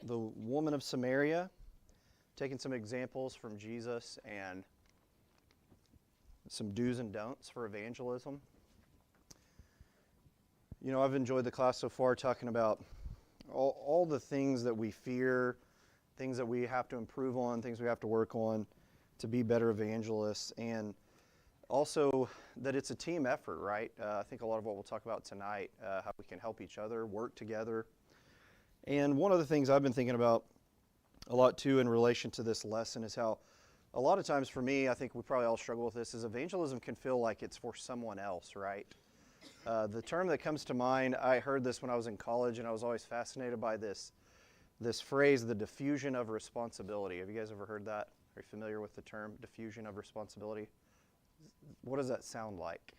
the woman of Samaria, taking some examples from Jesus and some do's and don'ts for evangelism. You know, I've enjoyed the class so far talking about all the things that we fear, things that we have to improve on, things we have to work on to be better evangelists, and also that it's a team effort, right? I think a lot of what we'll talk about tonight, how we can help each other, work together. And one of the things I've been thinking about a lot too in relation to this lesson is how a lot of times for me, I think we probably all struggle with this, is evangelism can feel like it's for someone else, right? The term that comes to mind, I heard this when I was in college, and I was always fascinated by this phrase, the diffusion of responsibility. Have you guys ever heard that? Are you familiar with the term diffusion of responsibility? What does that sound like?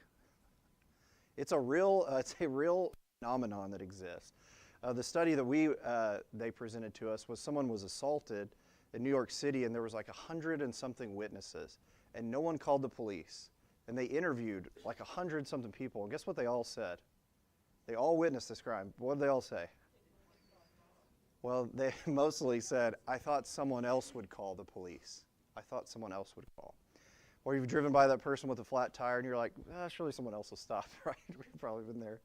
It's a real phenomenon that exists. The study that they presented to us was someone was assaulted in New York City, and there was like 100 and something witnesses, and no one called the police. And they interviewed like 100 something people, and guess what they all said? They all witnessed this crime. What did they all say? Well, they mostly said, I thought someone else would call the police. I thought someone else would call. Or you've driven by that person with a flat tire, and you're like, surely someone else will stop, right? We've probably been there.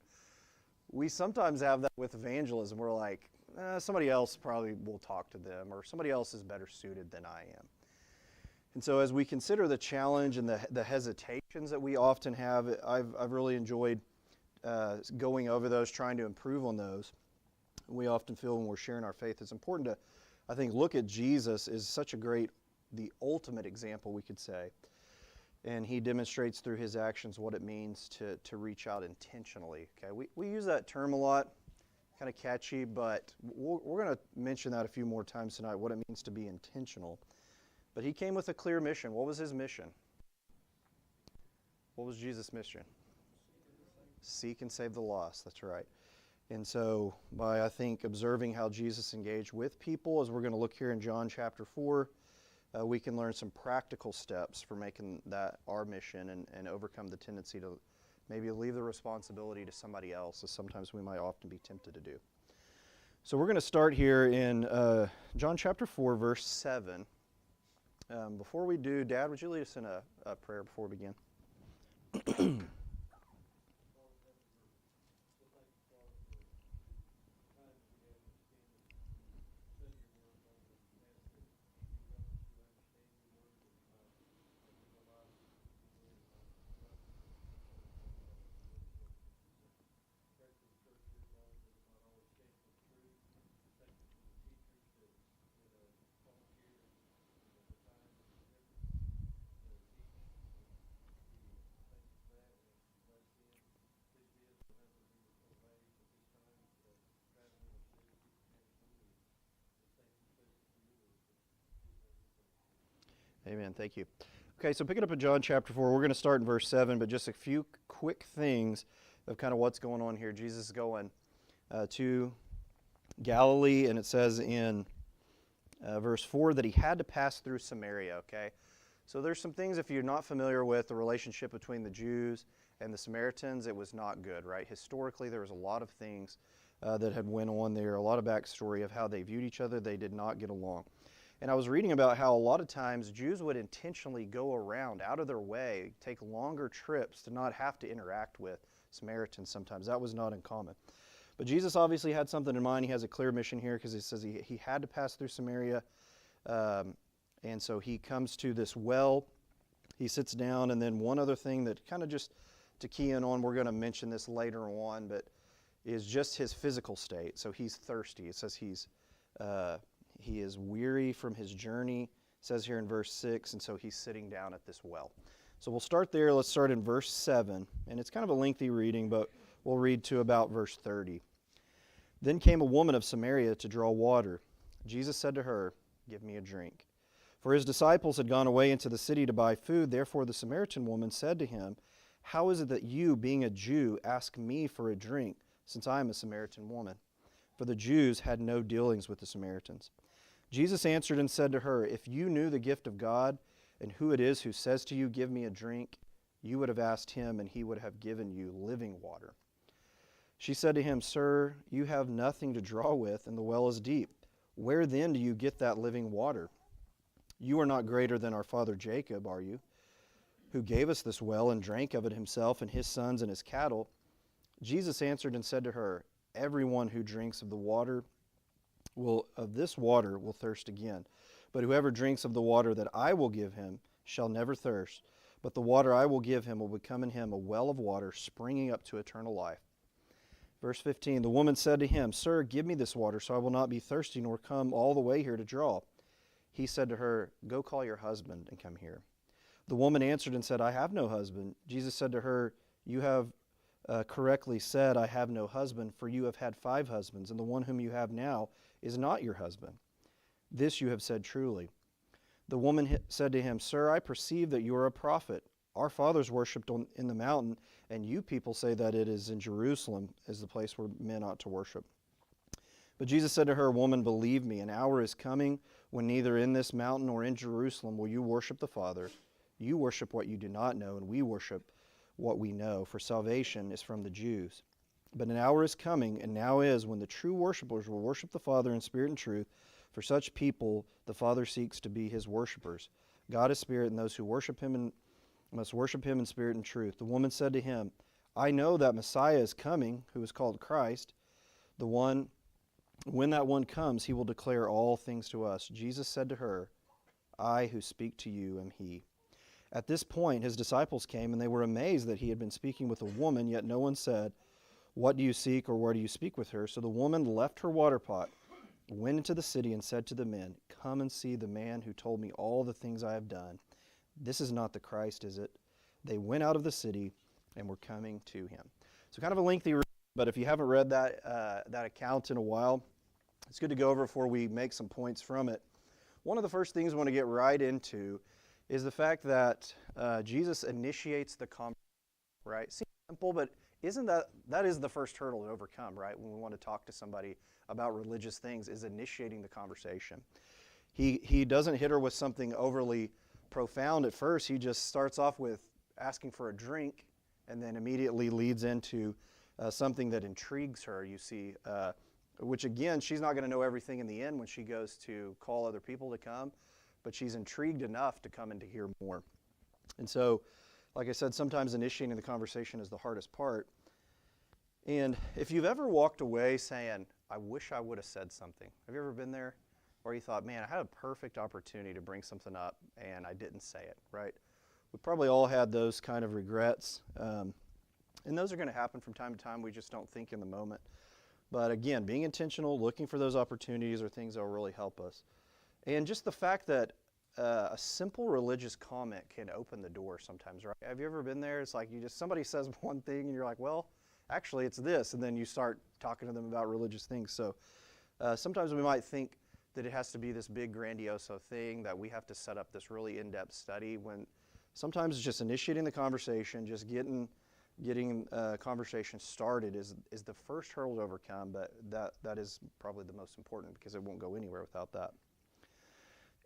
We sometimes have that with evangelism. We're like, somebody else probably will talk to them, or somebody else is better suited than I am. And so as we consider the challenge and the hesitations that we often have, I've really enjoyed going over those, trying to improve on those. We often feel when we're sharing our faith, it's important to, I think, look at Jesus as such a great, the ultimate example, we could say. And he demonstrates through his actions what it means to reach out intentionally. Okay, we use that term a lot, kind of catchy, but we're going to mention that a few more times tonight, what it means to be intentional. But he came with a clear mission. What was his mission? What was Jesus' mission? Seek and save the lost. That's right. And so by, I think, observing how Jesus engaged with people, as we're going to look here in John chapter 4, we can learn some practical steps for making that our mission and overcome the tendency to maybe leave the responsibility to somebody else, as sometimes we might often be tempted to do. So we're going to start here in John chapter 4, verse 7. Before we do, Dad, would you lead us in a prayer before we begin? Amen. Thank you. Okay, so picking up in John chapter 4, we're going to start in verse 7, but just a few quick things of kind of what's going on here. Jesus is going to Galilee, and it says in verse 4 that he had to pass through Samaria, okay? So there's some things, if you're not familiar with the relationship between the Jews and the Samaritans, it was not good, right? Historically, there was a lot of things that had went on there, a lot of backstory of how they viewed each other. They did not get along. And I was reading about how a lot of times Jews would intentionally go around, out of their way, take longer trips to not have to interact with Samaritans sometimes. That was not uncommon. But Jesus obviously had something in mind. He has a clear mission here because he says he had to pass through Samaria. And so he comes to this well. He sits down, and then one other thing that kind of just to key in on, we're going to mention this later on, but is just his physical state. So he's thirsty. It says he is weary from his journey, it says here in verse 6, and so he's sitting down at this well. So we'll start there. Let's start in verse 7, and it's kind of a lengthy reading, but we'll read to about verse 30. Then came a woman of Samaria to draw water. Jesus said to her, "Give me a drink." For his disciples had gone away into the city to buy food. Therefore the Samaritan woman said to him, "How is it that you, being a Jew, ask me for a drink, since I am a Samaritan woman?" For the Jews had no dealings with the Samaritans. Jesus answered and said to her, "If you knew the gift of God and who it is who says to you, 'Give me a drink,' you would have asked him, and he would have given you living water." She said to him, "Sir, you have nothing to draw with, and the well is deep. Where then do you get that living water? You are not greater than our father Jacob, are you, who gave us this well and drank of it himself and his sons and his cattle?" Jesus answered and said to her, "Everyone who drinks of this water will thirst again. But whoever drinks of the water that I will give him shall never thirst. But the water I will give him will become in him a well of water springing up to eternal life." Verse 15, the woman said to him, "Sir, give me this water so I will not be thirsty nor come all the way here to draw." He said to her, "Go call your husband and come here." The woman answered and said, "I have no husband." Jesus said to her, "You have correctly said, 'I have no husband,' for you have had 5 husbands, and the one whom you have now is not your husband. This you have said truly." The woman said to him, "Sir, I perceive that you are a prophet. Our fathers worshipped in the mountain, and you people say that it is in Jerusalem is the place where men ought to worship." But Jesus said to her, "Woman, believe me, an hour is coming when neither in this mountain nor in Jerusalem will you worship the Father. You worship what you do not know, and we worship what we know, for salvation is from the Jews. But an hour is coming, and now is, when the true worshipers will worship the Father in spirit and truth. For such people the Father seeks to be his worshipers. God is spirit, and those who worship him must worship him in spirit and truth." The woman said to him, "I know that Messiah is coming, who is called Christ. When that one comes, he will declare all things to us." Jesus said to her, "I who speak to you am he." At this point, his disciples came, and they were amazed that he had been speaking with a woman, yet no one said, "What do you seek?" or "Where do you speak with her?" So the woman left her water pot, went into the city, and said to the men, "Come and see the man who told me all the things I have done. This is not the Christ, is it?" They went out of the city and were coming to him. So kind of a lengthy read, but if you haven't read that account in a while, it's good to go over before we make some points from it. One of the first things I want to get right into is the fact that Jesus initiates the conversation, right? Seems simple, but isn't that is the first hurdle to overcome, right? When we want to talk to somebody about religious things, is initiating the conversation. He doesn't hit her with something overly profound at first. He just starts off with asking for a drink and then immediately leads into something that intrigues her, you see, which again, she's not going to know everything in the end when she goes to call other people to come, but she's intrigued enough to come and to hear more. And so, like I said, sometimes initiating the conversation is the hardest part. And if you've ever walked away saying, "I wish I would have said something," have you ever been there? Or you thought, "Man, I had a perfect opportunity to bring something up and I didn't say it," right? We probably all had those kind of regrets. And those are going to happen from time to time. We just don't think in the moment. But again, being intentional, looking for those opportunities are things that will really help us. And just the fact that a simple religious comment can open the door sometimes, right? Have you ever been there? It's like somebody says one thing and you're like, "Well, actually it's this," and then you start talking to them about religious things. So sometimes we might think that it has to be this big grandiose thing, that we have to set up this really in-depth study, when sometimes it's just initiating the conversation, just getting conversation started is the first hurdle to overcome, but that is probably the most important, because it won't go anywhere without that.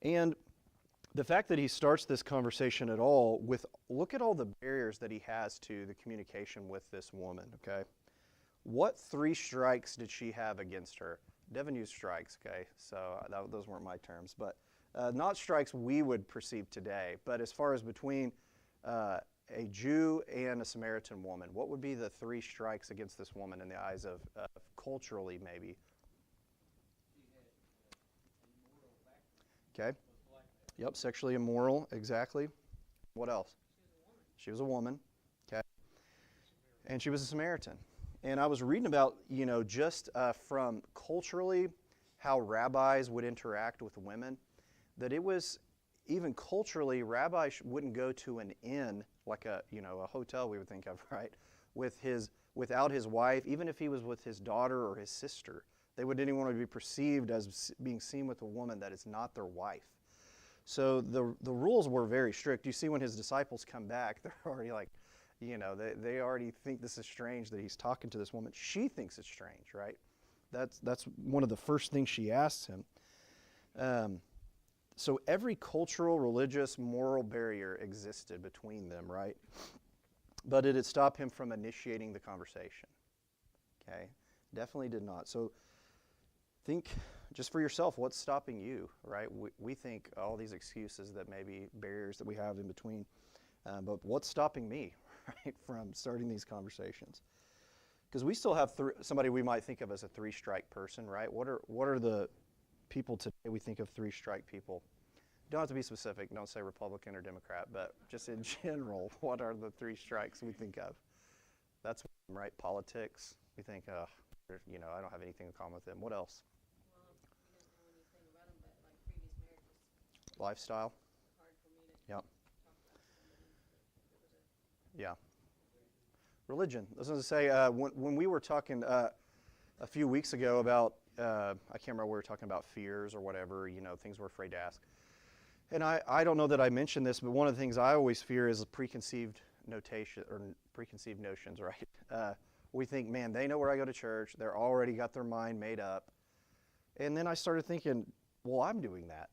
And the fact that he starts this conversation at all look at all the barriers that he has to the communication with this woman, okay? What 3 strikes did she have against her? Devin used strikes, okay? So those weren't my terms, but not strikes we would perceive today, but as far as between a Jew and a Samaritan woman, what would be the 3 strikes against this woman in the eyes of culturally maybe? Okay. Yep, sexually immoral, exactly. What else? She was a woman. Okay. And she was a Samaritan. And I was reading about, just from culturally how rabbis would interact with women, that it was, even culturally, rabbis wouldn't go to an inn, like a hotel we would think of, right, without his wife, even if he was with his daughter or his sister. They didn't want to be perceived as being seen with a woman that is not their wife. So the rules were very strict. You see, when his disciples come back, they're already like, they already think this is strange that he's talking to this woman. She thinks it's strange, right? That's one of the first things she asks him. So every cultural, religious, moral barrier existed between them, right? But did it stop him from initiating the conversation? Okay, definitely did not. So think just for yourself, what's stopping you, right? We think all these excuses that maybe barriers that we have in between, but what's stopping me, right, from starting these conversations? Because we still have somebody we might think of as a three-strike person, right? What are the people today we think of three-strike people? Don't have to be specific. Don't say Republican or Democrat, but just in general, what are the three strikes we think of? That's right. Politics. We think, I don't have anything in common with them. What else? Well, you don't know anything about them, but like previous marriages. Lifestyle. Hard for me to Yep. talk about somebody that was a. Yeah. Religion. I was going to say, when we were talking a few weeks ago about, I can't remember, we were talking about fears or whatever, things we're afraid to ask. And I don't know that I mentioned this, but one of the things I always fear is preconceived notions, right? We think, man, they know where I go to church. They're already got their mind made up. And then I started thinking, well, I'm doing that.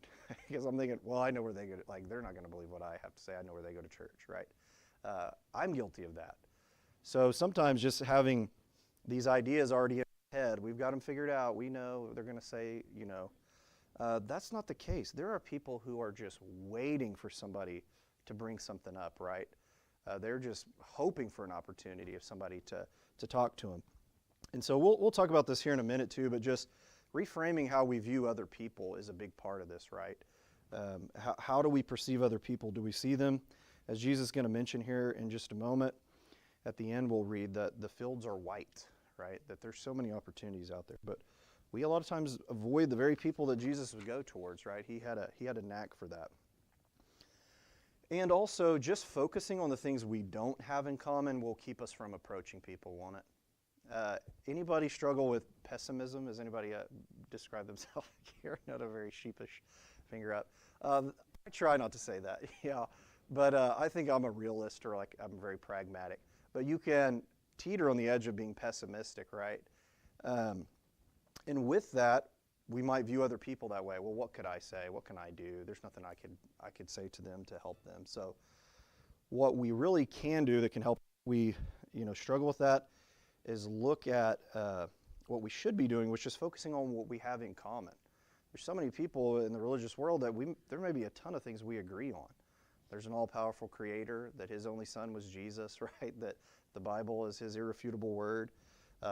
Because I'm thinking, well, I know where they go. They're not going to believe what I have to say. I know where they go to church, right? I'm guilty of that. So sometimes just having these ideas already in our head, we've got them figured out. We know they're going to say, that's not the case. There are people who are just waiting for somebody to bring something up, right? They're just hoping for an opportunity of somebody to talk to them. And so we'll talk about this here in a minute too, but just reframing how we view other people is a big part of this, right? How do we perceive other people? Do we see them, as Jesus is going to mention here in just a moment? At the end, we'll read that the fields are white, right? That there's so many opportunities out there, but we a lot of times avoid the very people that Jesus would go towards, right? He had a knack for that. And also, just focusing on the things we don't have in common will keep us from approaching people, won't it? Anybody struggle with pessimism? Does anybody describe themselves here? Not a very sheepish finger up. I try not to say that, yeah. But I think I'm a realist, or I'm very pragmatic. But you can teeter on the edge of being pessimistic, right? And with that, we might view other people that way. Well, what could I say? What can I do? There's nothing I could say to them to help them. So what we really can do that can help we struggle with that is look at what we should be doing, which is focusing on what we have in common. There's so many people in the religious world that there may be a ton of things we agree on. There's an all-powerful creator, that his only son was Jesus, right? That the Bible is his irrefutable word.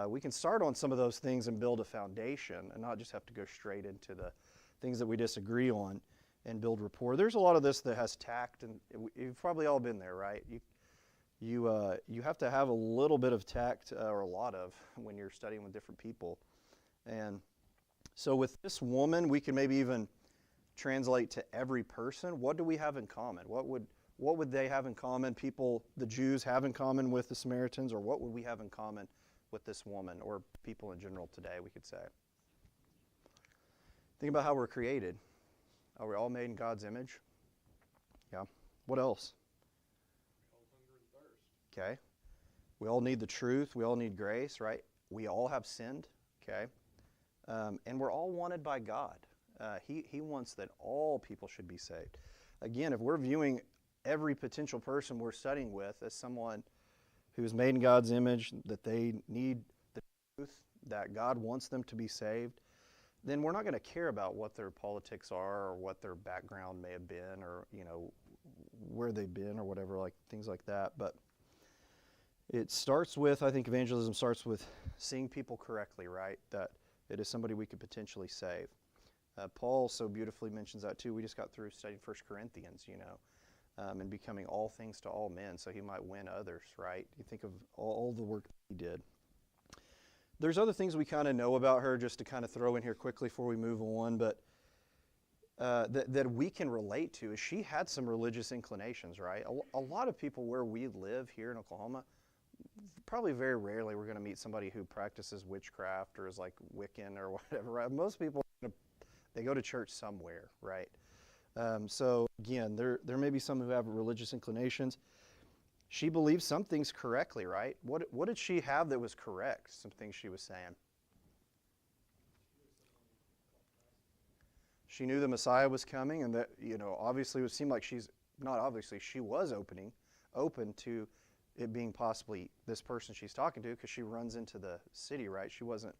We can start on some of those things and build a foundation and not just have to go straight into the things that we disagree on and build rapport. There's a lot of this that has tact, and you've probably all been there, right? You have to have a little bit of tact, or a lot of, when you're studying with different people. And so with this woman, we can maybe even translate to every person. What do we have in common? What would they have in common? People, the Jews, have in common with the Samaritans, or what would we have in common with this woman, or people in general today, we could say? Think about how we're created. Are we all made in God's image? Yeah. What else? We all hunger and thirst. Okay. We all need the truth. We all need grace, right? We all have sinned. Okay. And we're all wanted by God. He wants that all people should be saved. Again, if we're viewing every potential person we're studying with as someone who's made in God's image, that they need the truth, that God wants them to be saved, then we're not going to care about what their politics are, or what their background may have been, or where they've been, or whatever, like things like that. But it starts with, I think evangelism starts with seeing people correctly, right? That it is somebody we could potentially save. Paul so beautifully mentions that too. We just got through studying 1 Corinthians, and becoming all things to all men, so he might win others, right? You think of all the work he did. There's other things we kind of know about her, just to kind of throw in here quickly before we move on, but that we can relate to is she had some religious inclinations, right? A lot of people where we live here in Oklahoma, probably very rarely we're going to meet somebody who practices witchcraft or is like Wiccan or whatever, right? Most people, they go to church somewhere, right? So again, there may be some who have religious inclinations. She believes some things correctly, right? What did she have that was correct? Some things she was saying. She knew the Messiah was coming, and that, obviously it would seem like she was open to it being possibly this person she's talking to, because she runs into the city, right? She wasn't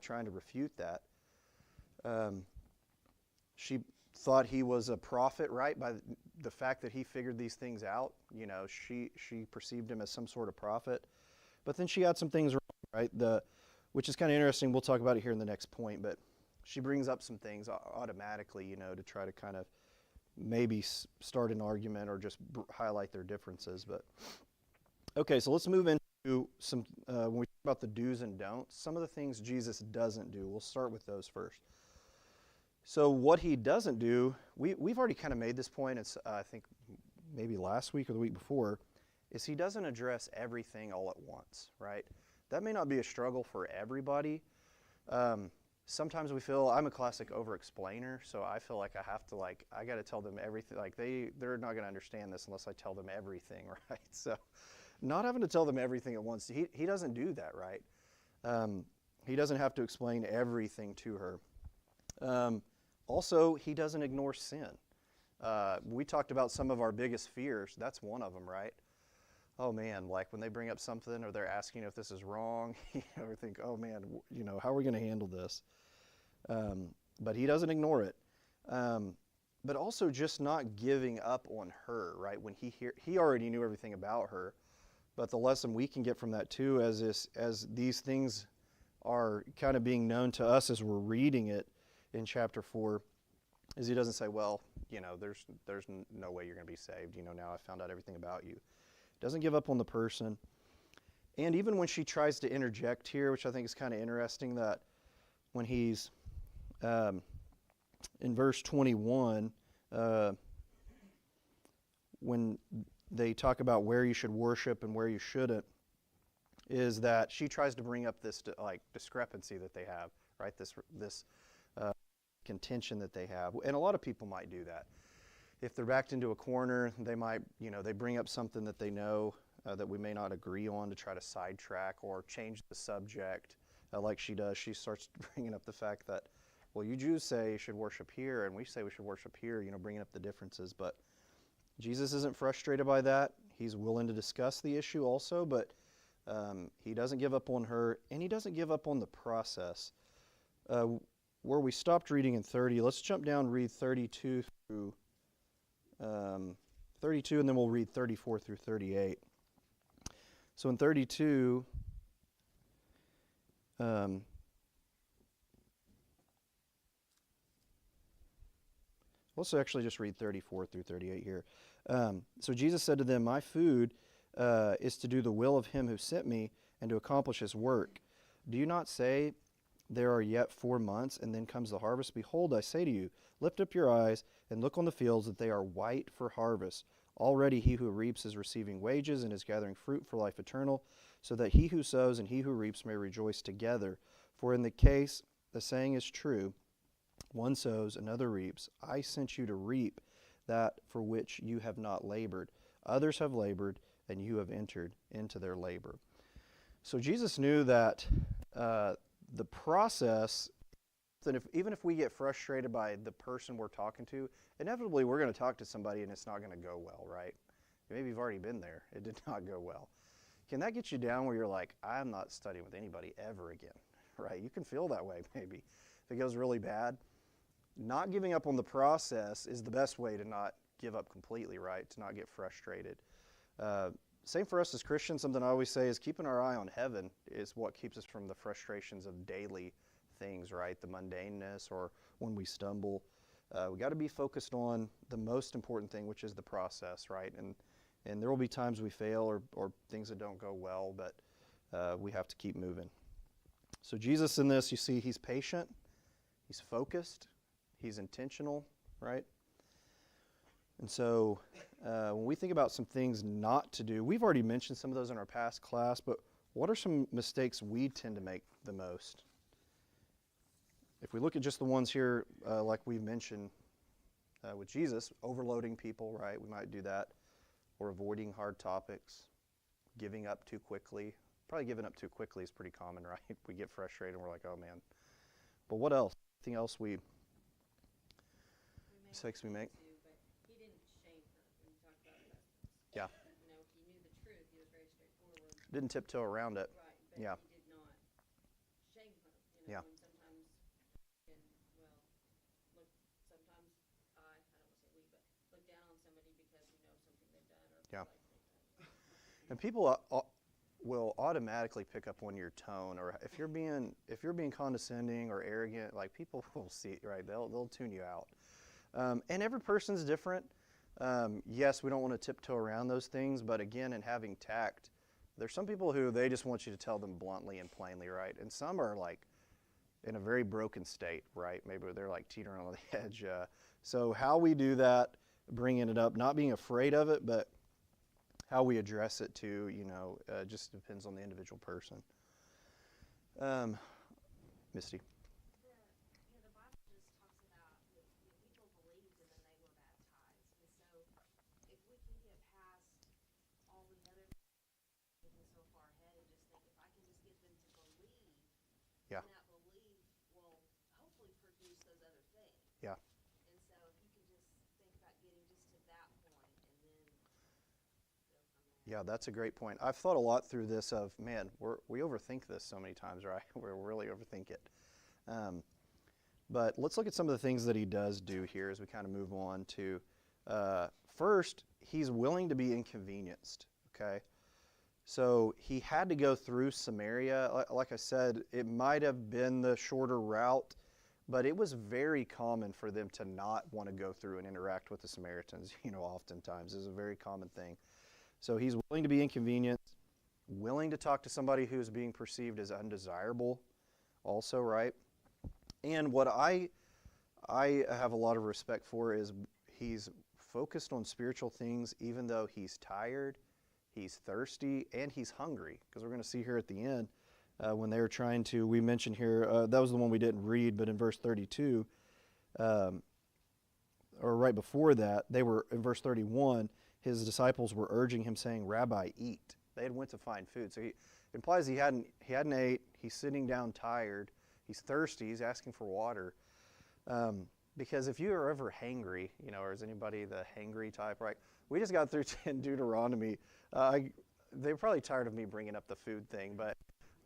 trying to refute that. She thought he was a prophet, right? By the fact that he figured these things out, she perceived him as some sort of prophet. But then she had some things wrong, right? Which is kind of interesting. We'll talk about it here in the next point. But she brings up some things automatically, to try to kind of maybe start an argument or just highlight their differences. But okay, so let's move into some, when we talk about the do's and don'ts, some of the things Jesus doesn't do. We'll start with those first. So what he doesn't do, we've already kind of made this point, it's I think maybe last week or the week before, is he doesn't address everything all at once, right? That may not be a struggle for everybody. Sometimes we feel, I'm a classic over-explainer, so I feel like I have to, I got to tell them everything. They're not going to understand this unless I tell them everything, right? So not having to tell them everything at once, he doesn't do that, right? He doesn't have to explain everything to her. Also, he doesn't ignore sin. We talked about some of our biggest fears. That's one of them, right? Oh man, when they bring up something or they're asking if this is wrong, we think, oh man, how are we going to handle this? But he doesn't ignore it. But also just not giving up on her, right? When he already knew everything about her. But the lesson we can get from that too, as these things are kind of being known to us as we're reading it in chapter 4, is he doesn't say, well, there's no way you're going to be saved. Now I found out everything about you. Doesn't give up on the person. And even when she tries to interject here, which I think is kind of interesting, that when he's in verse 21, when they talk about where you should worship and where you shouldn't, is that she tries to bring up this discrepancy that they have, right? This contention that they have. And a lot of people might do that. If they're backed into a corner, they might, they bring up something that they know that we may not agree on to try to sidetrack or change the subject like she does. She starts bringing up the fact that, well, you Jews say you should worship here, and we say we should worship here, bringing up the differences. But Jesus isn't frustrated by that. He's willing to discuss the issue also, but he doesn't give up on her, and he doesn't give up on the process. Where we stopped reading in 30, let's jump down and read 32 through 32, and then we'll read 34 through 38. So in 32, let's actually just read 34 through 38 here. So Jesus said to them, my food is to do the will of him who sent me and to accomplish his work. Do you not say, there are yet 4 months, and then comes the harvest? Behold, I say to you, lift up your eyes and look on the fields, that they are white for harvest. Already he who reaps is receiving wages and is gathering fruit for life eternal, so that he who sows and he who reaps may rejoice together. For in the case, the saying is true, one sows, another reaps. I sent you to reap that for which you have not labored. Others have labored, and you have entered into their labor. So Jesus knew that the process, that even if we get frustrated by the person we're talking to, inevitably we're going to talk to somebody and it's not going to go well, right? Maybe you've already been there. It did not go well. Can that get you down where you're like, I'm not studying with anybody ever again, right? You can feel that way maybe. If it goes really bad, not giving up on the process is the best way to not give up completely, right? To not get frustrated. Same for us as Christians. Something I always say is keeping our eye on heaven is what keeps us from the frustrations of daily things, right? The mundaneness or when we stumble. We got to be focused on the most important thing, which is the process, right? And there will be times we fail or things that don't go well, but we have to keep moving. So Jesus in this, you see, he's patient, he's focused, he's intentional, right? And so when we think about some things not to do, we've already mentioned some of those in our past class, but what are some mistakes we tend to make the most? If we look at just the ones here, like we mentioned with Jesus, overloading people, right? We might do that. Or avoiding hard topics, giving up too quickly. Probably giving up too quickly is pretty common, right? We get frustrated and we're like, oh man. But what else? Anything else mistakes we make? But he didn't shame her when you talk about husbands. Yeah. He knew the truth. He was very straightforward. Didn't tiptoe around it. Right, but Yeah. he did not shame her. Yeah. And sometimes, well, And people will automatically pick up on your tone, or if you're being condescending or arrogant, like people will see, right? They'll tune you out. And every person's different. Yes, we don't want to tiptoe around those things, but again, in having tact, there's some people who they just want you to tell them bluntly and plainly, right? And some are like in a very broken state, right? Maybe they're like teetering on the edge. So how we do that, bringing it up, not being afraid of it, but how we address it too, just depends on the individual person. Misty. The Bible just talks about that people believed and then they were baptized. And so if we can get past all the other thinking so far ahead and just think if I can just get them to believe, Yeah. and that belief will hopefully produce those other things. Yeah. And so if you can just think about getting just to that point and then go from there. Yeah, that's a great point. I've thought a lot through this of, man, we overthink this so many times, right? We really overthink it. But let's look at some of the things that he does do here as we kind of move on to, first, he's willing to be inconvenienced, okay? So he had to go through Samaria. Like I said, it might have been the shorter route, but it was very common for them to not want to go through and interact with the Samaritans, oftentimes. It's a very common thing. So he's willing to be inconvenienced, willing to talk to somebody who's being perceived as undesirable also, right? And what I have a lot of respect for is he's focused on spiritual things even though he's tired, he's thirsty, and he's hungry. Because we're going to see here at the end when they were trying to, we mentioned here, that was the one we didn't read, but in verse 32, or right before that, they were, in verse 31, his disciples were urging him saying, "Rabbi, eat." They had went to find food. So he implies he hadn't ate, he's sitting down tired, he's thirsty, he's asking for water. Because if you are ever hangry, or is anybody the hangry type, right? We just got through in Deuteronomy. They were probably tired of me bringing up the food thing, but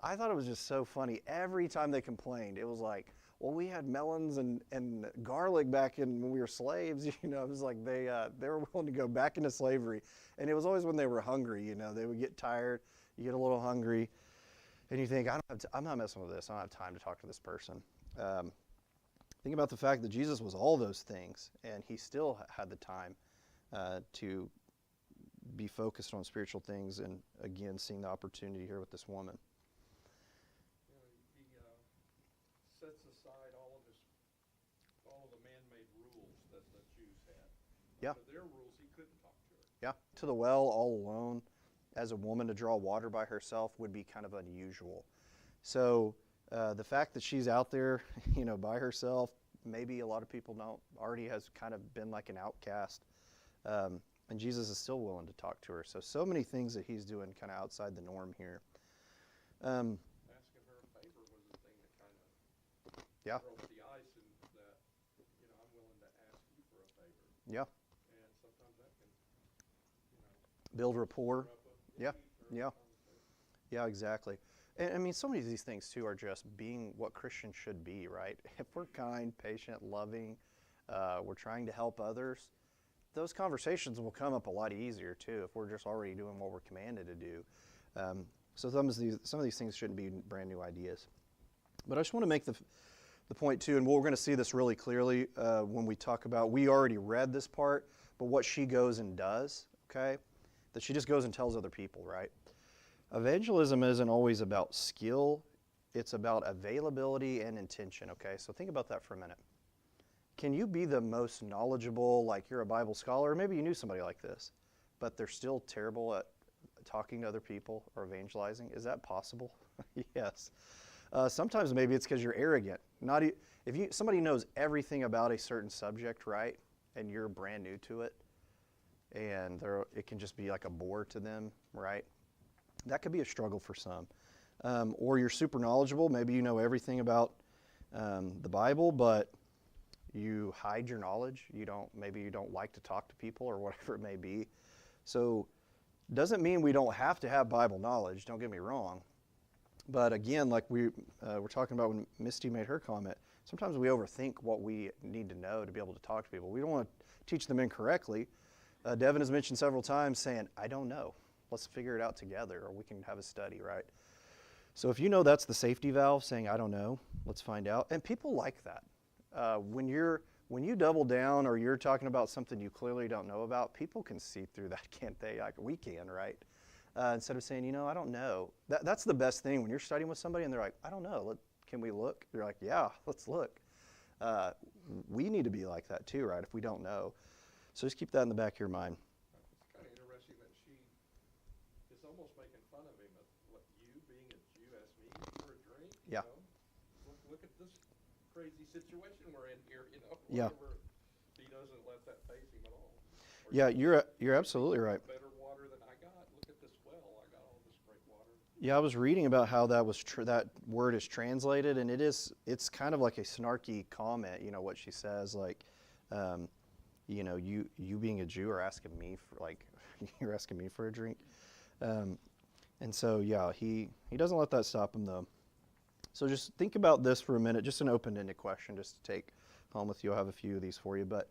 I thought it was just so funny. Every time they complained, it was like, well, we had melons and garlic back when we were slaves. It was like they were willing to go back into slavery. And it was always when they were hungry, they would get tired, you get a little hungry, and you think, I'm not messing with this. I don't have time to talk to this person. Think about the fact that Jesus was all those things, and he still had the time to be focused on spiritual things, and again, seeing the opportunity here with this woman. He sets aside all of the man-made rules that the Jews had. Yeah. Under their rules, he couldn't talk to her. Yeah, to the well all alone as a woman to draw water by herself would be kind of unusual. So the fact that she's out there, by herself, maybe a lot of people don't, already has kind of been like an outcast. And Jesus is still willing to talk to her. So many things that he's doing kind of outside the norm here. Asking her a favor was the thing that kind of Yeah. broke the ice, and that, I'm willing to ask you for a favor. Yeah. And sometimes that can, Build rapport. stir up a Yeah. heat or a Yeah. conversation. Yeah, exactly. And I mean, so many of these things too are just being what Christians should be, right? If we're kind, patient, loving, we're trying to help others, those conversations will come up a lot easier too if we're just already doing what we're commanded to do. So some of these things shouldn't be brand new ideas. But I just want to make the point too, and we're going to see this really clearly when we talk about, we already read this part, but what she goes and does, okay? That she just goes and tells other people, right? Evangelism isn't always about skill, it's about availability and intention, okay? So think about that for a minute. Can you be the most knowledgeable, like you're a Bible scholar, or maybe you knew somebody like this, but they're still terrible at talking to other people or evangelizing? Is that possible? Yes. Sometimes maybe it's because you're arrogant. If somebody knows everything about a certain subject, right, and you're brand new to it, and it can just be like a bore to them, right? That could be a struggle for some. Or you're super knowledgeable. Maybe you know everything about the Bible, but you hide your knowledge. Maybe you don't like to talk to people or whatever it may be. So doesn't mean we don't have to have Bible knowledge. Don't get me wrong. But again, like we were talking about when Misty made her comment, sometimes we overthink what we need to know to be able to talk to people. We don't want to teach them incorrectly. Devin has mentioned several times saying, I don't know. let's figure it out together, or we can have a study, right? So if you know that's the safety valve, saying, I don't know, let's find out. And people like that. When you double down or you're talking about something you clearly don't know about, people can see through that, can't they? Like we can, right? Instead of saying, I don't know. That's the best thing when you're studying with somebody and they're like, I don't know, can we look? You're like, yeah, let's look. We need to be like that too, right? If we don't know. So just keep that in the back of your mind. It's kind of interesting that she is almost making fun of him. What, you being a Jew asked me for a drink? Yeah. Look at this crazy situation we're in here, Yeah. Whatever. He doesn't let that faze him at all. Or Yeah, you're absolutely right. better water than I got. Look at this well. I got all this great water. Yeah, I was reading about how that was that word is translated, and it's kind of like a snarky comment. What she says, like, you being a Jew are asking me for you're asking me for a drink, and so yeah, he doesn't let that stop him though. So just think about this for a minute, just an open-ended question, just to take home with you. I'll have a few of these for you, but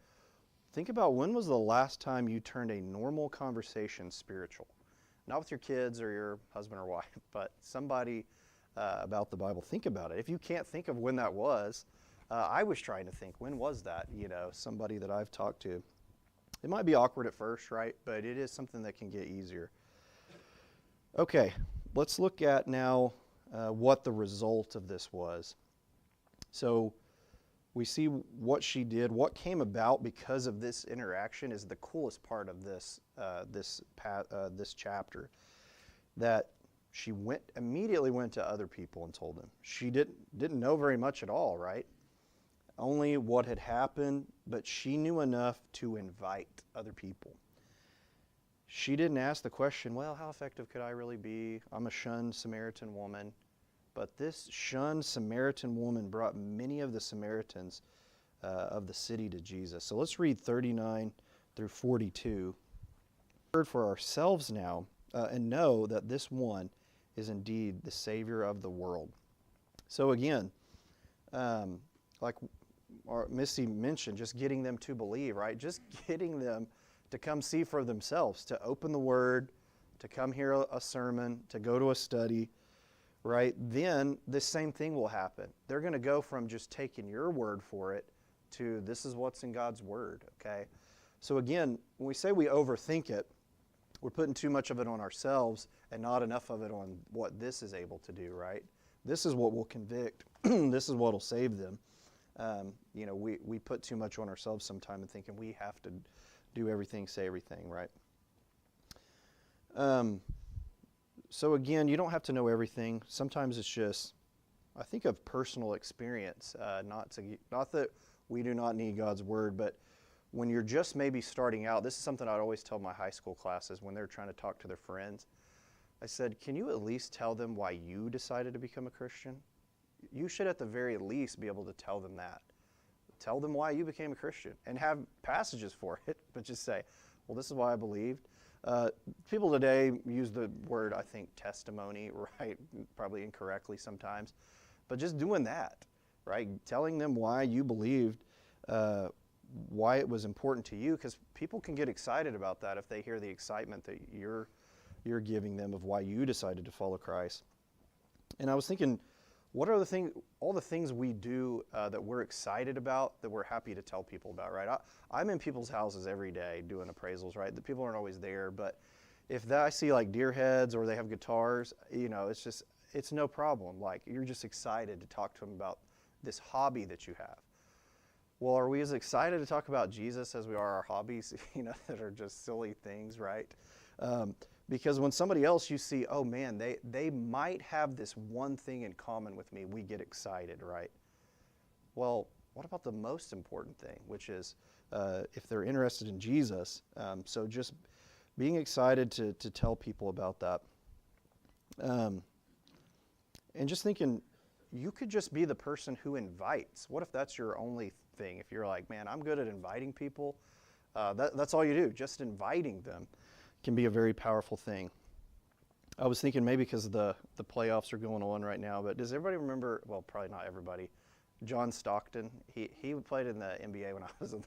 think about when was the last time you turned a normal conversation spiritual? Not with your kids or your husband or wife, but somebody about the Bible. Think about it. If you can't think of when that was, I was trying to think, when was that? Somebody that I've talked to. It might be awkward at first, right? But it is something that can get easier. Okay, let's look at now what the result of this was. So we see what she did. What came about because of this interaction is the coolest part of this chapter. That she immediately went to other people and told them. She didn't know very much at all, right? Only what had happened, but she knew enough to invite other people. She didn't ask the question, well, how effective could I really be? I'm a shunned Samaritan woman. But this shunned Samaritan woman brought many of the Samaritans of the city to Jesus. So let's read 39 through 42. Heard for ourselves now and know that this one is indeed the Savior of the world. So again, like Missy mentioned, just getting them to believe, right? Just getting them to come see for themselves, to open the Word, to come hear a sermon, to go to a study, right? Then the same thing will happen. They're going to go from just taking your word for it to this is what's in God's Word, okay? So again, when we say we overthink it, we're putting too much of it on ourselves and not enough of it on what this is able to do, right? This is what will convict. This is what will save them. We put too much on ourselves sometimes and thinking we have to do everything, say everything, right? So again, you don't have to know everything. Sometimes it's just, I think of personal experience, not that we do not need God's Word, but when you're just maybe starting out, this is something I'd always tell my high school classes when they're trying to talk to their friends. I said, can you at least tell them why you decided to become a Christian? You should at the very least be able to tell them that. Tell them why you became a Christian and have passages for it, but just say, well, this is why I believed. People today use the word, I think, testimony, right? Probably incorrectly sometimes. But just doing that, right? Telling them why you believed, why it was important to you, because people can get excited about that if they hear the excitement that you're giving them of why you decided to follow Christ. And I was thinking, what are all the things we do that we're excited about, that we're happy to tell people about, right? I'm in people's houses every day doing appraisals, right? The people aren't always there, but if I see like deer heads or they have guitars, it's no problem. Like, you're just excited to talk to them about this hobby that you have. Well, are we as excited to talk about Jesus as we are our hobbies, that are just silly things, right? Because when somebody else you see, oh man, they might have this one thing in common with me, we get excited, right? Well, what about the most important thing, which is if they're interested in Jesus? So just being excited to tell people about that. And just thinking, you could just be the person who invites. What if that's your only thing? If you're like, man, I'm good at inviting people, that's all you do, just inviting them can be a very powerful thing. I was thinking maybe because the playoffs are going on right now, but does everybody remember, well, probably not everybody, John Stockton? He played in the NBA when I was in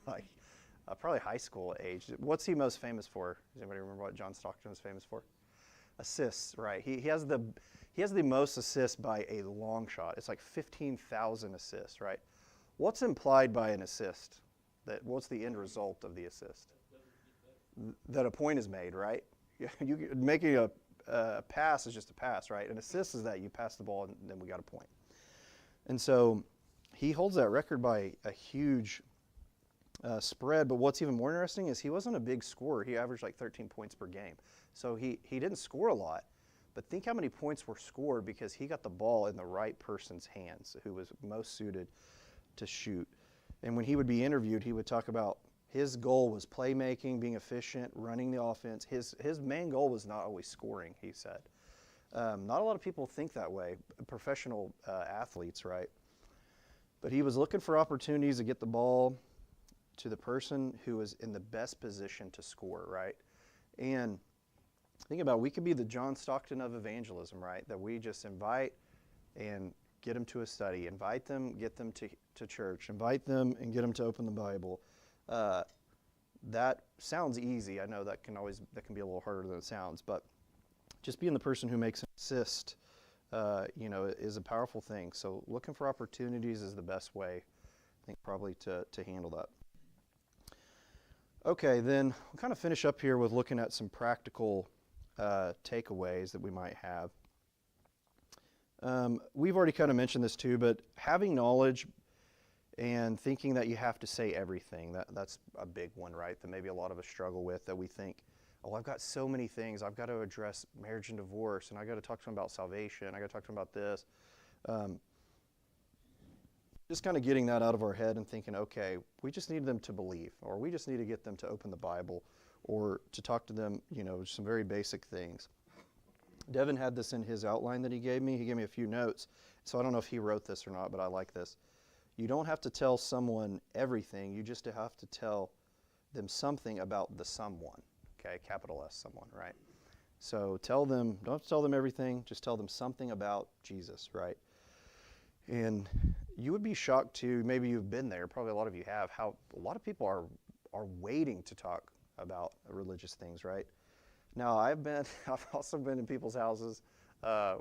probably high school age. What's he most famous for? Does anybody remember what John Stockton was famous for? Assists, right? He has the most assists by a long shot. It's like 15,000 assists, right? What's implied by an assist? What's the end result of the assist? That a point is made, right? Making a pass is just a pass, right? An assist is that you pass the ball and then we got a point. And so he holds that record by a huge spread. But what's even more interesting is he wasn't a big scorer. He averaged like 13 points per game. So he didn't score a lot. But think how many points were scored because he got the ball in the right person's hands who was most suited to shoot. And when he would be interviewed, he would talk about his goal was playmaking, being efficient, running the offense. His main goal was not always scoring, he said. Not a lot of people think that way, professional athletes, right? But he was looking for opportunities to get the ball to the person who was in the best position to score, right? And think about it, we could be the John Stockton of evangelism, right? That we just invite and get them to a study, invite them, get them to church, invite them and get them to open the Bible. That sounds easy. I know that can be a little harder than it sounds, but just being the person who makes an assist, is a powerful thing. So looking for opportunities is the best way, I think, probably to handle that. Okay, then we'll kind of finish up here with looking at some practical takeaways that we might have. We've already kind of mentioned this too, but having knowledge and thinking that you have to say everything, that's a big one, right? That maybe a lot of us struggle with, that we think, oh, I've got so many things. I've got to address marriage and divorce, and I've got to talk to them about salvation. I got to talk to them about this. Just kind of getting that out of our head and thinking, okay, we just need them to believe, or we just need to get them to open the Bible, or to talk to them, some very basic things. Devin had this in his outline that he gave me. He gave me a few notes, so I don't know if he wrote this or not, but I like this. You don't have to tell someone everything. You just have to tell them something about the someone, okay, capital S, someone, right? So don't tell them everything, just tell them something about Jesus, right? And you would be shocked too, maybe you've been there, probably a lot of you have, how a lot of people are waiting to talk about religious things, right? Now, I've also been in people's houses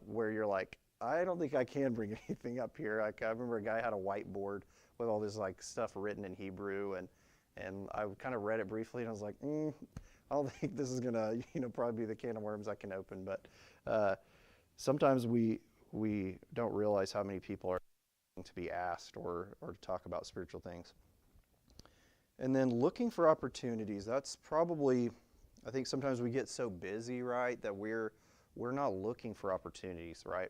where you're like, I don't think I can bring anything up here. I remember a guy had a whiteboard with all this like stuff written in Hebrew, and I kind of read it briefly, and I was like, I don't think this is gonna, probably be the can of worms I can open. But sometimes we don't realize how many people are to be asked or to talk about spiritual things. And then looking for opportunities. That's probably, I think sometimes we get so busy, right, that we're not looking for opportunities, right?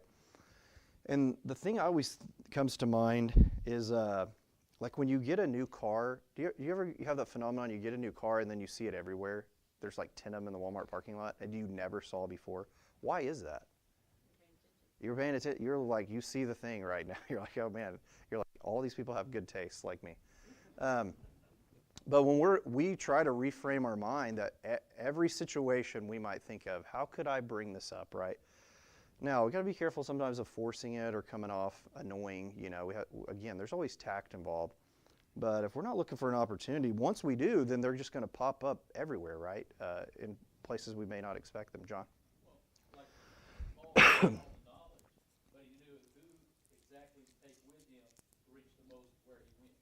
And the thing always comes to mind is like when you get a new car. Do you ever have that phenomenon? You get a new car and then you see it everywhere. There's like 10 of them in the Walmart parking lot, and you never saw before. Why is that? You're paying attention. You're like, you see the thing right now. You're like, oh man. You're like, all these people have good taste like me. But when we try to reframe our mind that every situation we might think of, how could I bring this up, right? Now, we got to be careful sometimes of forcing it or coming off annoying. Again, there's always tact involved. But if we're not looking for an opportunity, once we do, then they're just going to pop up everywhere, right? In places we may not expect them. John? Well, like Paul had knowledge, but he knew who exactly to take with him to reach the most where he went.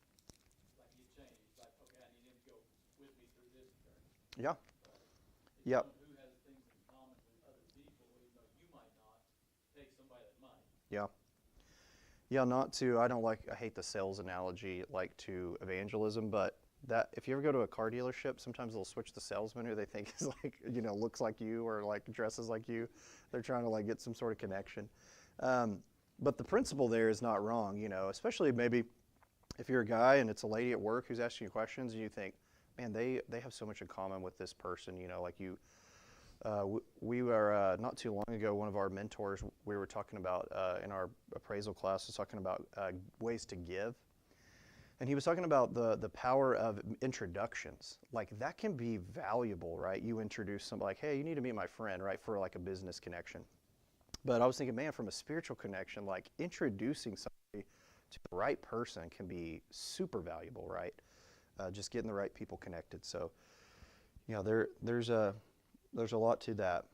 Like he changed. Like, okay, I need him to go with me through this journey. Yeah. It's Yep. someone who has things in common with other people, even though you might not, take somebody that might. Yeah. Yeah, I hate the sales analogy like to evangelism, but that if you ever go to a car dealership, sometimes they'll switch the salesman who they think is like, looks like you or like dresses like you. They're trying to like get some sort of connection. But the principle there is not wrong, especially maybe if you're a guy and it's a lady at work who's asking you questions and you think, man, they have so much in common with this person, like you. We were, not too long ago, one of our mentors, we were talking about, in our appraisal class, was talking about ways to give. And he was talking about the power of introductions. Like, that can be valuable, right? You introduce somebody like, hey, you need to meet my friend, right, for like a business connection. But I was thinking, man, from a spiritual connection, like introducing somebody to the right person can be super valuable, right? Just getting the right people connected. So, there's a lot to that.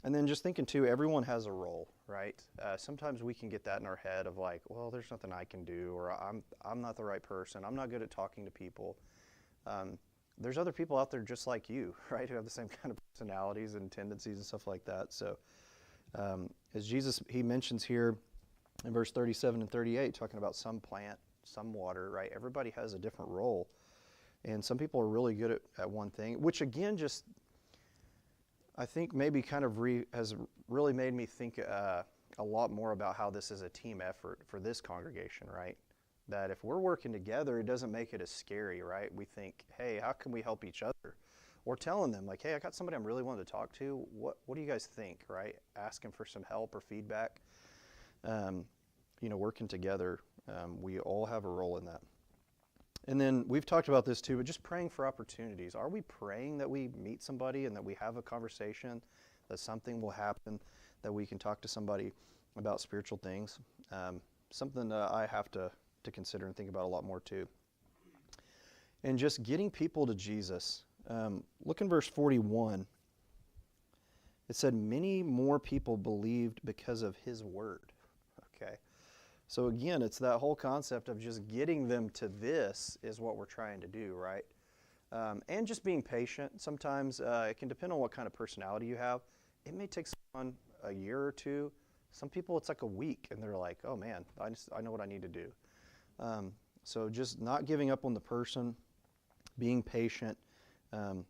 And then just thinking too, everyone has a role, right? Sometimes we can get that in our head of like, well, there's nothing I can do, or I'm not the right person. I'm not good at talking to people. There's other people out there just like you, right, who have the same kind of personalities and tendencies and stuff like that. So as Jesus, he mentions here in verse 37 and 38, talking about some plant, some water, right? Everybody has a different role. And some people are really good at one thing, which again, just I think maybe kind of has really made me think a lot more about how this is a team effort for this congregation, right? That if we're working together, it doesn't make it as scary, right? We think, hey, how can we help each other? Or telling them, like, hey, I got somebody I'm really wanting to talk to. What do you guys think, right? Asking for some help or feedback. Working together, we all have a role in that. And then we've talked about this too, but just praying for opportunities. Are we praying that we meet somebody and that we have a conversation, that something will happen, that we can talk to somebody about spiritual things? Something that I have to consider and think about a lot more too. And just getting people to Jesus. Look in verse 41. It said, many more people believed because of his word. Okay. So again, it's that whole concept of just getting them to this is what we're trying to do, right? And just being patient. Sometimes it can depend on what kind of personality you have. It may take someone a year or two. Some people it's like a week and they're like, oh man, I know what I need to do. So just not giving up on the person, being patient, and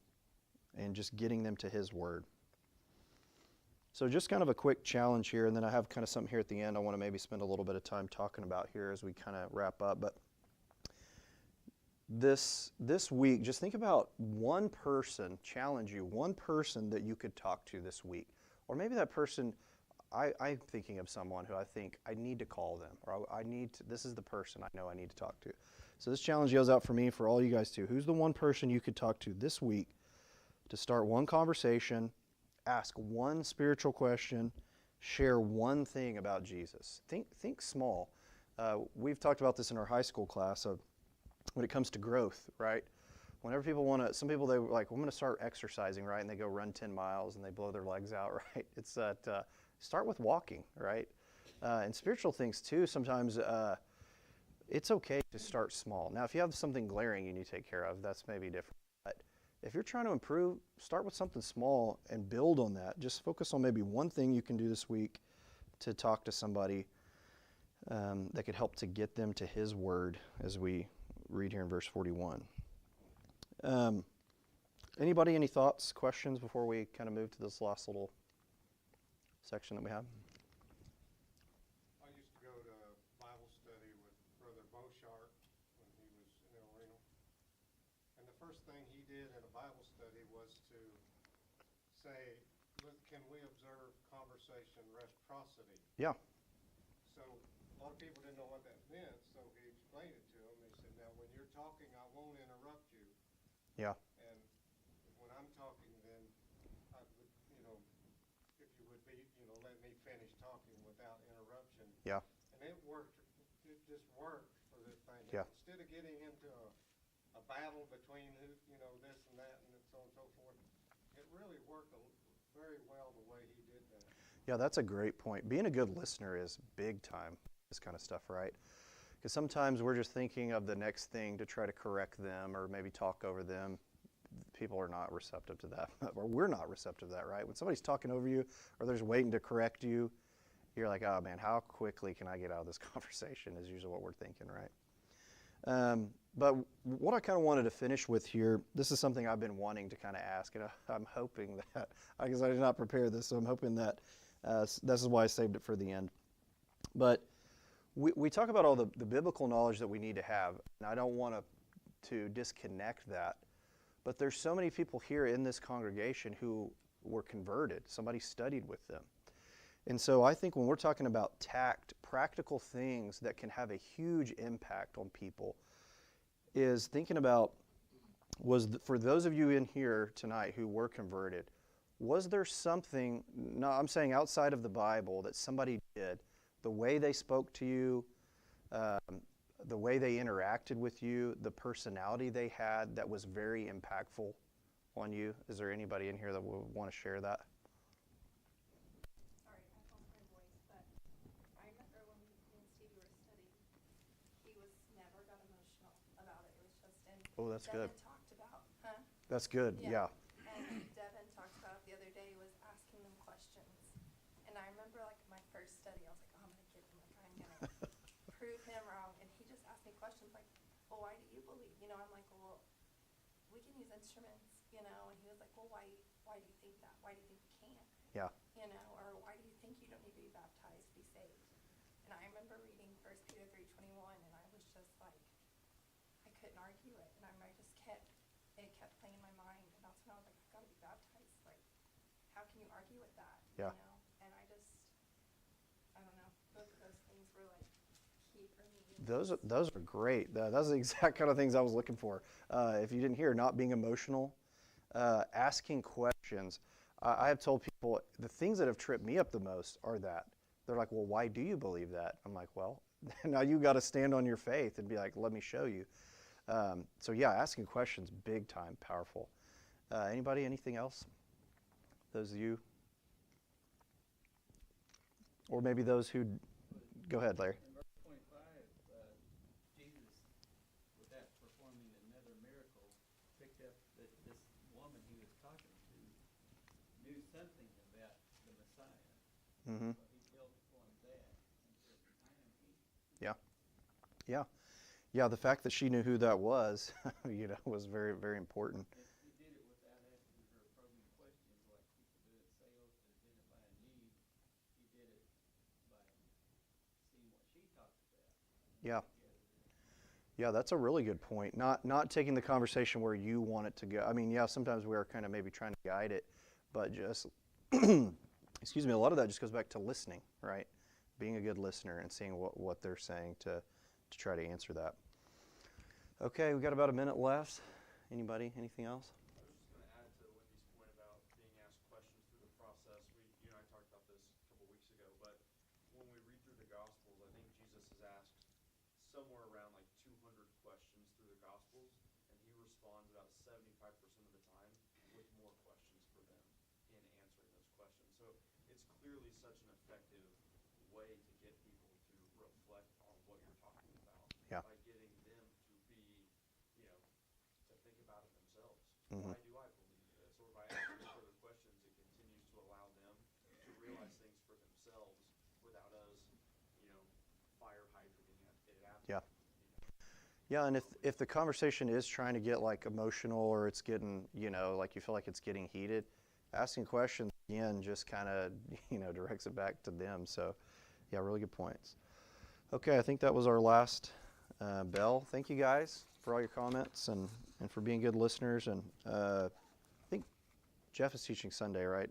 just getting them to his word. So just kind of a quick challenge here, and then I have kind of something here at the end I want to maybe spend a little bit of time talking about here as we kind of wrap up. But this week, just think about one person, challenge you, one person that you could talk to this week. Or maybe that person, I'm thinking of someone who I think I need to call them, or this is the person I know I need to talk to. So this challenge goes out for me, for all you guys too. Who's the one person you could talk to this week to start one conversation, ask one spiritual question, share one thing about Jesus? Think small. We've talked about this in our high school class of when it comes to growth, right? Whenever people some people, they like, well, I'm going to start exercising, right? And they go run 10 miles and they blow their legs out, right? It's that, start with walking, right? And spiritual things too, sometimes it's okay to start small. Now, if you have something glaring you need to take care of, that's maybe different. But if you're trying to improve, start with something small and build on that. Just focus on maybe one thing you can do this week to talk to somebody that could help to get them to his word, as we read here in verse 41. Anybody, any thoughts, questions before we kind of move to this last little section that we have? I used to go to Bible study with Brother Beauchart when he was in El Reno. And the first thing he did in a Bible study was to say, "Look, can we observe conversation reciprocity?" Yeah. So a lot of people didn't know what that meant, so he explained it to them. He said, "Now when you're talking, I won't interrupt you. Yeah. And when I'm talking, then I would, if you would be, let me finish talking without interruption." Yeah. And it worked. It just worked for this thing. Yeah. Instead of getting into a battle between who, this and that and so on and so forth, it really worked very well the way he did that. Yeah, that's a great point. Being a good listener is big time, this kind of stuff, right? Because sometimes we're just thinking of the next thing to try to correct them or maybe talk over them. People are not receptive to that, or we're not receptive to that, right? When somebody's talking over you or they're just waiting to correct you, you're like, oh man, how quickly can I get out of this conversation is usually what we're thinking, right? But what I kind of wanted to finish with here, this is something I've been wanting to kind of ask, and I'm hoping that, I guess I did not prepare this, so I'm hoping that this is why I saved it for the end. But we talk about all the biblical knowledge that we need to have, and I don't want to disconnect that, but there's so many people here in this congregation who were converted. Somebody studied with them. And so I think when we're talking about tact, practical things that can have a huge impact on people, is thinking about, for those of you in here tonight who were converted, was there something, no, I'm saying outside of the Bible, that somebody did, the way they spoke to you, the way they interacted with you, the personality they had that was very impactful on you? Is there anybody in here that would want to share that? Oh, that's good. Devin talked about, huh? That's good. Yeah. And Devin talked about the other day was asking them questions. And I remember like my first study, I was like, oh, I'm gonna get him, like I'm gonna prove him wrong. And he just asked me questions like, well, why do you believe? You know, I'm like, well, we can use instruments, you know. And he was like, well, why do you think that? Why do you think we can't? Yeah. You know, or why do you think you don't need to be baptized to be saved? And I remember reading 1 Peter 3:21, and I was just like, I couldn't argue it, and I just kept playing in my mind, and that's when I was like, I've got to be baptized. Like, how can you argue with that? Yeah. You know, and I don't know. Both of those things were like key for me. Those are great. Those are the exact kind of things I was looking for. If you didn't hear, not being emotional, asking questions. I have told people the things that have tripped me up the most are that. They're like, well, why do you believe that? I'm like, well, now you got to stand on your faith and be like, let me show you. So yeah, asking questions, big time, powerful. Anybody, anything else? Those of you? Or maybe those who, go ahead, Larry. In verse 25, Jesus, without performing another miracle, picked up that this woman he was talking to knew something about the Messiah. Mm-hmm. So he built upon that and said, I am he. Yeah. Yeah. Yeah, the fact that she knew who that was, was very, very important. He did it without asking her probing questions like people do in sales. They did it by a need. He did it by seeing what she talked about. Yeah. Yeah, that's a really good point. Not taking the conversation where you want it to go. I mean, yeah, sometimes we are kind of maybe trying to guide it, but just, excuse me, a lot of that just goes back to listening, right? Being a good listener and seeing what they're saying to try to answer that. Okay, we got about a minute left. Anybody, anything else? I was just going to add to Wendy's point about being asked questions through the process. You and I talked about this a couple weeks ago, but when we read through the Gospels, I think Jesus has asked somewhere around like 200 questions through the Gospels, and he responds about 75% of the time with more questions for them in answering those questions. So it's clearly such an effective way to get people to reflect on what you're talking about. Yeah. By getting them to be, to think about it themselves. Mhm. Why do I believe this? Or by asking further questions, it continues to allow them to realize things for themselves without us, fire hydroning it after. Yeah. Yeah, and if the conversation is trying to get like emotional or it's getting, like you feel like it's getting heated, asking questions again just kind of, directs it back to them. So, yeah, really good points. Okay, I think that was our last bell. Thank you guys for all your comments and for being good listeners. And I think Jeff is teaching Sunday, right?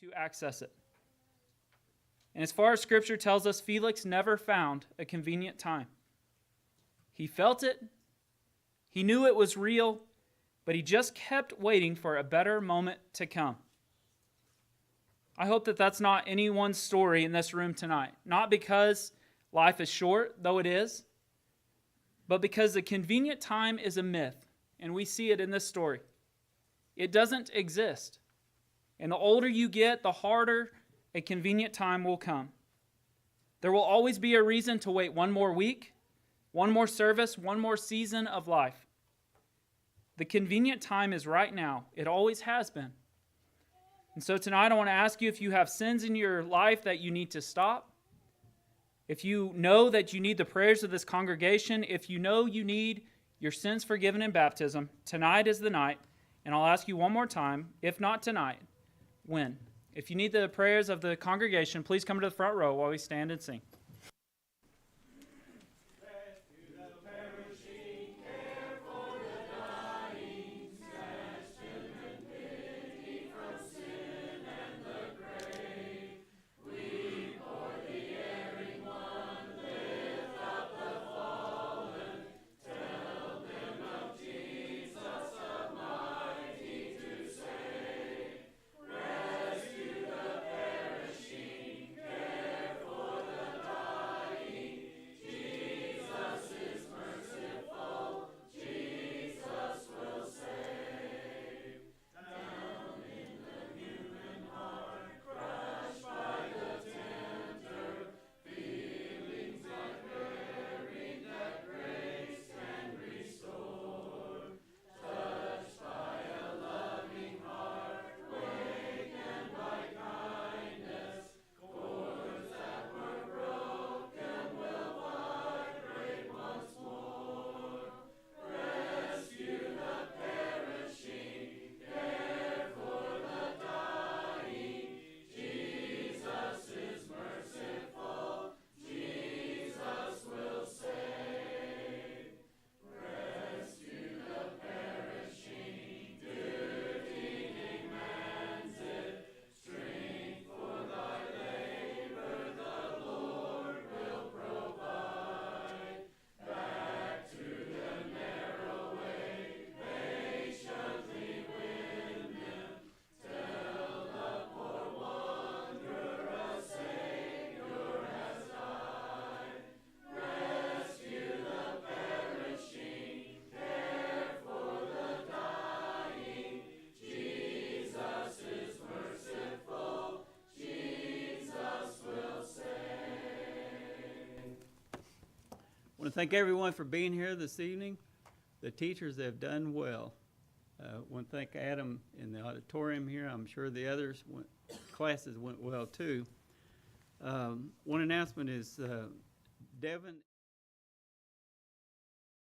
to access it. And as far as Scripture tells us, Felix never found a convenient time. He felt it, he knew it was real, but he just kept waiting for a better moment to come. I hope that that's not anyone's story in this room tonight. Not because life is short, though it is, but because the convenient time is a myth, and we see it in this story. It doesn't exist. And the older you get, the harder a convenient time will come. There will always be a reason to wait one more week, one more service, one more season of life. The convenient time is right now. It always has been. And so tonight I want to ask you if you have sins in your life that you need to stop. If you know that you need the prayers of this congregation, if you know you need your sins forgiven in baptism, tonight is the night. And I'll ask you one more time, if not tonight, when? If you need the prayers of the congregation, please come to the front row while we stand and sing. I want to thank everyone for being here this evening. The teachers have done well. I want to thank Adam in the auditorium here. I'm sure the others classes went well too. One announcement is Devin